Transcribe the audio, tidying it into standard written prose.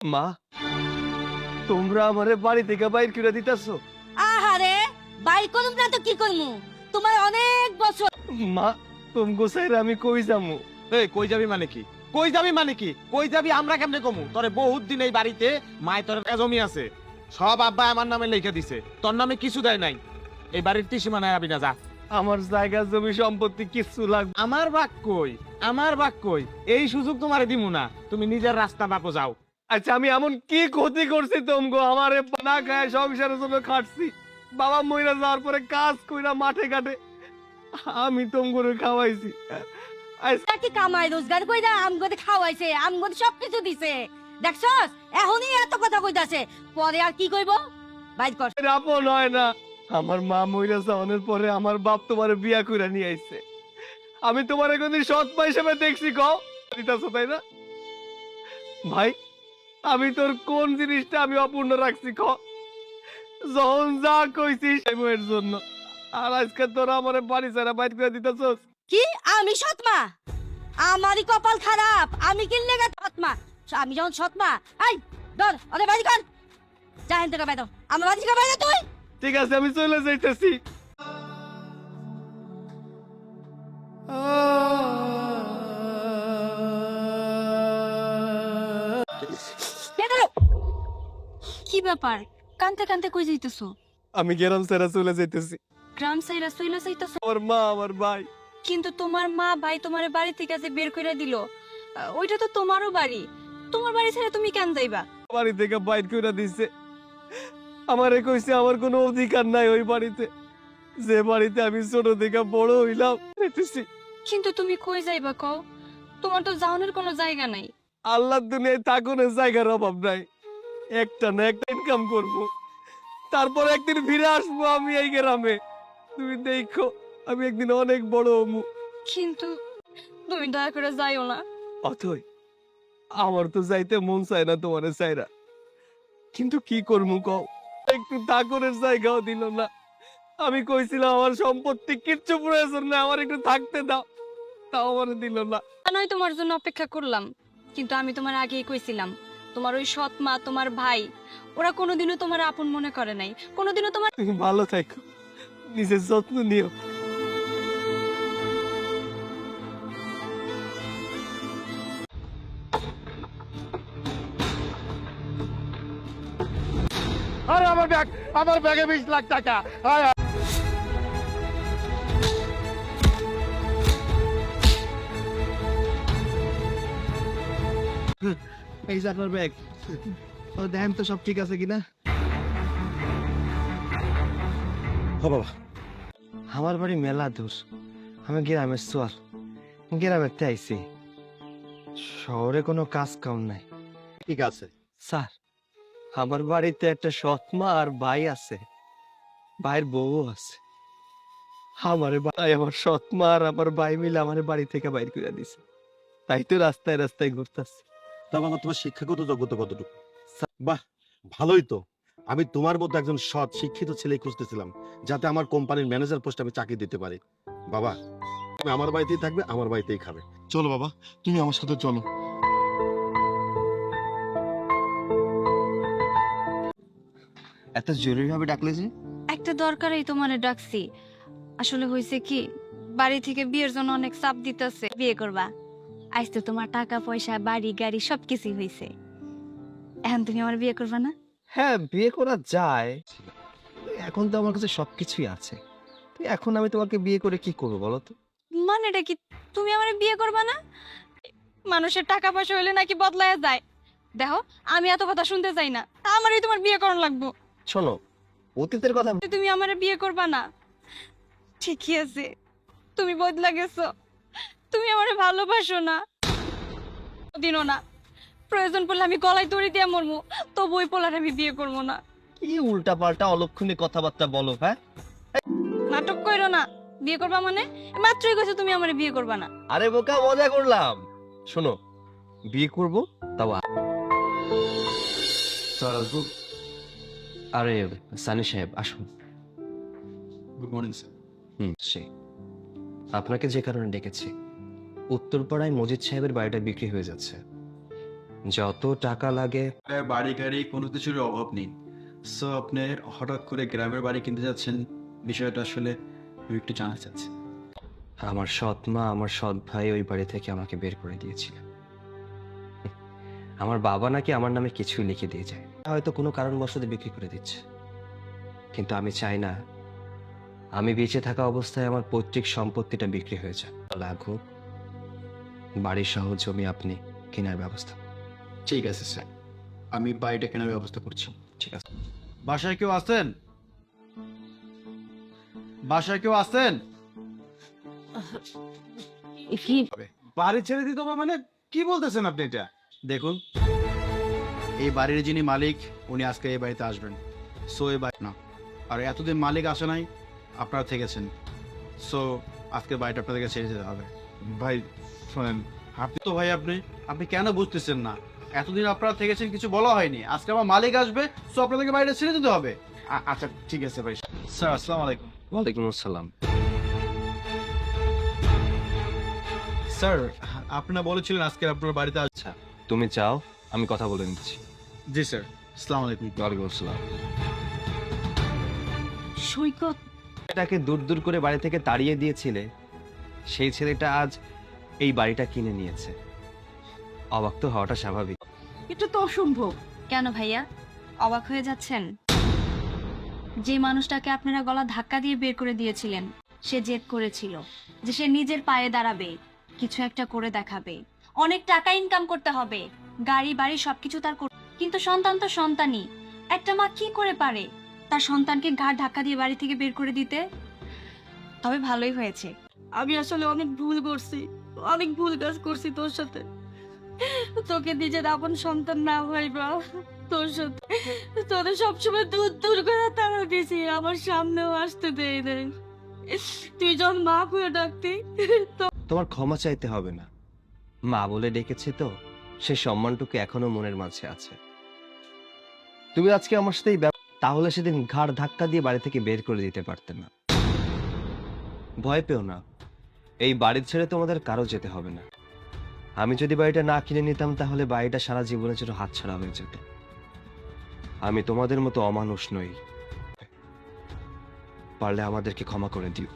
মা, তোমরা আমারে বাড়ি থেকে বাইর করে দিতেছো? আহারে, বাই করুম না তো কি করমু? তোমার অনেক বছর। মা, তুমি গোসাইরে আমি কই যামু? এই কই যাবি মানে কি? কই যাবি মানে কি? কই যাবি আমরা কেমনে কমু? তোরে বহুত দিন এই বাড়িতে মায় তোর জমি আছে, সব আব্বা আমার নামে লিখে দিছে, তোর নামে কিছু দেয় নাই। এই বাড়ির ত্রিসীমানায় আবি না, যা। আমার জায়গা জমি সম্পত্তি কিছু লাগবে? আমার ভাগ কই? আমার ভাগ কই? এই সুযোগ তোমারে দিমু না, তুমি নিজের রাস্তা বাপো যাও। আচ্ছা, আমি এমন কি ক্ষতি করছি তোমগো? আমারে না খায় সংসারের জন্য খাটছি, বাবা মইরা যাওয়ার পরে কাজ কইরা মাঠে ঘাটে আমি তোমগোরে খাওয়াইছি। আচ্ছা, কি কামাই রোজগার কইরা আমগরে খাওয়াইছে, আমগরে সবকিছু দিছে। দেখছস, এখনই এত কথা কইতাছে, পরে আর কি কইব? বাইর কর। আপন হয় না। আমার মা মইরা যাওয়ার পরে আমার বাপ তোমারে বিয়া কইরা নিয়ে আইছে। আমি তোমারে কোনদিন সৎ মা হিসেবে দেখছি? কও দিতাছো, তাই না? ভাই, আমি তোর কোন জিনিসটা আমি অপূর্ণ রাখছি? ক, যখন যা কইছিস সেই বইয়ের জন্য, আর আজকে তোরা আমারে বাড়ি ছাড়া বাইর করে দিতেছস। কি আমি সৎমা? আমারই কপাল খারাপ, আমি কি লেগে সৎমা? আমি যখন সৎমা, আই ধর আরে বাইর কর। যা হেন থেকে বাইর, আমার বাড়ি থেকে বাইর তুই। ঠিক আছে, আমি চলে যাইতেছি। কি ব্যাপার? কানতে কানতে কই যাইতেছো? আমি গ্রাম ছাড়া চলে যাইতেছি। গ্রাম সাইরা চইলা যাইতেছো? আমার মা, আমার ভাই। কিন্তু তোমার মা ভাই তোমার বাড়ি থেকে যে বের কইরা দিল, ওইটা তো তোমারও বাড়ি। তোমার বাড়ি ছেড়ে তুমি কেন যাইবা? বাড়ি থেকে বাইর করে দিছে। আমারে কইছে আমার কোনো অধিকার নাই ওই বাড়িতে, যে বাড়িতে আমি ছোট থেকে বড় হইলাম। কিন্তু তুমি কই যাইবা কও? তোমার তো যাওনের কোনো জায়গা নাই। আল্লাহর দুনিয়ায় থাকুনের জায়গার অভাব নাই। একটা না একটা ইনকাম করব, তারপর একদিন ফিরে আসবো আমি এই গ্রামে। তুমি দেখো, আমি একদিন অনেক বড় হমু। কিন্তু তুমি দয়া করে যাইও না। অথই, আমার তো যাইতে মন চায় না তোমারে চাইরা, কিন্তু কি করবো কও? একটু থাকুনের জায়গাও দিল না। আমি কইছিলাম আমার সম্পত্তি কিচ্ছু প্রয়োজন না, আমার একটু থাকতে দাও, তাও আমার দিল না। নয় তোমার জন্য অপেক্ষা করলাম, কিন্তু আমি তোমার আগেই কইছিলাম তোমার ওই সৎ মা তোমার ভাই ওরা কোনোদিনও তোমার আপন মনে করে নাই, কোনোদিনও তোমার। তুমি ভালো থাকো, নিজের যত্ন নিও। আরে আমার ব্যাগ, আমার ব্যাগে 20 লাখ টাকা। আয়, আয়। এই যে আপনার ব্যাগ, ও দেখেন তো সব ঠিক আছে কিনা। ও বাবা, আমার বাড়ি মেলা দূর, আমি গ্রামের সোয়াল, গ্রামের আইছি। শহরে কোনো কাজ কাম নাই। ঠিক আছে, স্যার, আমার বাড়িতে একটা সৎ মা আর ভাই আছে, ভাইয়ের বউ আছে। আমারে ভাই, আমার সৎ মা আর আমার ভাই মিলে আমার বাড়ি থেকে বাইর করে দিছে, তাই তো রাস্তায় রাস্তায় ঘুরতেছে। তা বাবা তোমার শিক্ষাগত যোগ্যতা কতটুকু? বাহ, ভালোই তো। আমি তোমার মতো একজন সৎ শিক্ষিত ছেলে খুঁজতেছিলাম, যাতে আমার কোম্পানির ম্যানেজার পোস্টে আমি চাকরি দিতে পারি। বাবা, তুমি আমার বাড়িতেই থাকবে, আমার বাড়িতেই খাবে। চলো বাবা, তুমি আমার সাথে চলো। এত জরুরি ভাবে ডাকলে যে? একটা দরকারেই তোমারে ডাকছি। আসলে হয়েছে কি, বাড়ি থেকে বিয়ের জন্য অনেক চাপ দিতেছে। বিয়ে করবা, আজ তো তোমার টাকা পয়সা বাড়ি গাড়ি সবকিছুই হয়েছে, এখন তুমি আমার বিয়ে করবা না? হ্যাঁ, বিয়ে করা যায়, এখন তো আমার কাছে সবকিছুই আছে। তো এখন আমি তোমাকে বিয়ে করে কি করবো বলো তো? মানেটা কি, তুমি আমার বিয়ে করবা না? মানুষের টাকা পয়সা হইলে নাকি বদলায় যায়? দেখো, আমি এত কথা শুনতে চাই না, আমারই তোমার বিয়ে করানো লাগবো। শোনো, অতীতের কথা। তুমি আমার বিয়ে করবা না? ঠিকই আছে, তুমি বদলা গেছো, তুমি আমারে ভালোবাসো না, দিনও না। প্রয়োজন পড়লে আমি গলায় দড়ি দিয়ে মরমু, তবু ওই পোলার আমি বিয়ে করবো না। কি উল্টা পাল্টা অলক্ষণে কথাবার্তা বলো? হ্যাঁ, নাটক কইরো না। বিয়ে করবা মানে? মাত্রই কইছো তুমি আমারে বিয়ে করবা না। আরে বোকা, মজা করলাম। শোনো, বিয়ে করব, তাও আরে সানি সাহেব আসুন। Good morning sir. সে আপনাকে যে কারণে ডেকেছি, উত্তরপাড়ায় মজিদ সাহেবের বাড়িটা বিক্রি হয়ে যাচ্ছে। যত টাকা লাগে আপনার বাড়ি গাড়ি কোনো কিছুর অভাব নেই, সো আপনি হঠাৎ করে গ্রামের বাড়ি কিনতে যাচ্ছেন, বিষয়টা আসলে আমি একটু জানতে চাচ্ছি। আমার সৎ মা আমার সৎ ভাই ওই বাড়ি থেকে আমাকে বের করে দিয়েছিল। আমার বাবা নাকি আমার নামে কিছুই লিখে দিয়ে যায়, হয়তো কোনো কারণবশত বিক্রি করে দিচ্ছে, কিন্তু আমি চাই না আমি বেঁচে থাকা অবস্থায় আমার পৈতৃক সম্পত্তিটা বিক্রি হয়ে যায়। লাভ হোক, বাড়ি সহ জমি আপনি কেনার ব্যবস্থা। ঠিক আছে স্যার, আমি বাড়িটা কেনার ব্যবস্থা করছি। ঠিক আছে। বাসায় কেউ আছেন? বাসায় কেউ আছেন? কি বাড়ি ছেড়ে দিতে হবে মানে কি বলতেছেন আপনি এটা? দেখুন, এই বাড়ির যিনি মালিক উনি আজকে এই বাড়িতে আসবেন, সো এই বাড়ি না, আর এতদিন মালিক আসে নাই, আপনারা থেকেছেন, সো আজকে বাড়িটা আপনাদেরকে ছেড়ে যেতে হবে। ভাই শোনেন, তো ভাই আপনি আপনি কেন বুঝতেছেন না? এতদিন আপনারা থেকেছেন, কিছু বলা হয়নি, আজকে আমার মালিক আসবে, সো আপনাদেরকে বাড়িটা ছেড়ে দিতে হবে। আচ্ছা ঠিক আছে ভাই। স্যার আসসালামু আলাইকুম। ওয়ালাইকুম আসসালাম। স্যার আপনারা বলেছিলেন আজকে আপনার বাড়িতে আচ্ছা, তুমি চাও আমি কথা বলে নিচ্ছি। জি স্যার, আসসালামু আলাইকুম। ওয়ালাইকুম আসসালাম। সৈকত এটাকে দূর দূর করে বাড়ি থেকে তাড়িয়ে দিয়েছিলে, সেই ছেলেটা আজ এই বাড়িটা কিনে নিয়েছে। অবাক তো হওয়াটা স্বাভাবিক। এটা তো অসম্ভব। কেন ভাইয়া অবাক হয়ে যাচ্ছেন? যে মানুষটাকে আপনারা গলা ধাক্কা দিয়ে বের করে দিয়েছিলেন, সে জেদ করেছিল যে সে নিজের পায়ে দাঁড়াবে, কিছু একটা করে দেখাবে, অনেক টাকা ইনকাম করতে হবে, গাড়ি বাড়ি সবকিছু তার কিন্তু সন্তান তো সন্তানই। একটা মা কি করে পারে তার সন্তানকে ঘাড় ধাক্কা দিয়ে বাড়ি থেকে বের করে দিতে? তবে ভালোই হয়েছে। আমি আসলে অনেক ভুল করছি, অনেক ভুল কাজ করছি তোর সাথে। তোকে নিজের আপন সন্তান না ভাইবা, তোর সাথে তোদের সবসময় দূর দূর করে তাড়া দিয়েছি, আমার সামনেও আসতে দেই নাই। তুই যখন মা করে ডাকতি, তোমার ক্ষমা চাইতে হবে না, মা বলে ডেকেছে তো, সে সম্মানটুকু এখনো মনের মাঝে আছে। তুমি আজকে আমার সাথে তাহলে সেদিন ঘাড় ধাক্কা দিয়ে বাড়ি থেকে বের করে দিতে পারতে না। ভয় পেও না, এই বাড়ি ছেড়ে তোমাদের কারো যেতে হবে না। আমি যদি বাড়িটা না কিনে নিতাম তাহলে বাড়িটা সারা জীবনের জন্য হাতছাড়া হয়ে যেত। আমি তোমাদের মতো অমানুষ নই, পারলে আমাদেরকে ক্ষমা করে দিও।